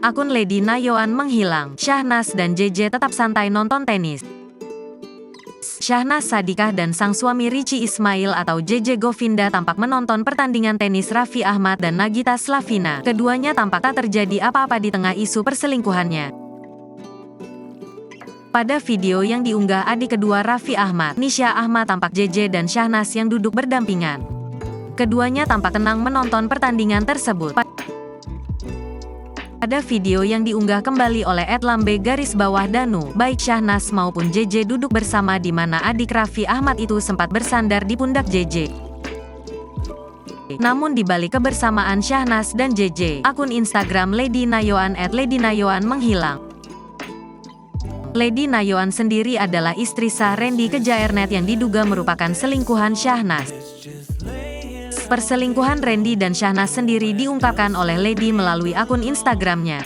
Akun Lady Nayoan menghilang. Syahnas dan JJ tetap santai nonton tenis. Syahnas Sadiqah dan sang suami Richie Ismail atau JJ Govinda tampak menonton pertandingan tenis Raffi Ahmad dan Nagita Slavina. Keduanya tampak tak terjadi apa-apa di tengah isu perselingkuhannya. Pada video yang diunggah adik kedua Raffi Ahmad, Nisha Ahmad, tampak JJ dan Syahnas yang duduk berdampingan. Keduanya tampak tenang menonton pertandingan tersebut. Pada video yang diunggah kembali oleh @lambe_danu, baik Syahnas maupun JJ duduk bersama di mana adik Raffi Ahmad itu sempat bersandar di pundak JJ. Namun di balik kebersamaan Syahnas dan JJ, akun Instagram Lady Nayoan @ladynayoan menghilang. Lady Nayoan sendiri adalah istri sah Randy Kejaernet yang diduga merupakan selingkuhan Syahnas. Perselingkuhan Randy dan Syahnas sendiri diungkapkan oleh Lady melalui akun Instagramnya.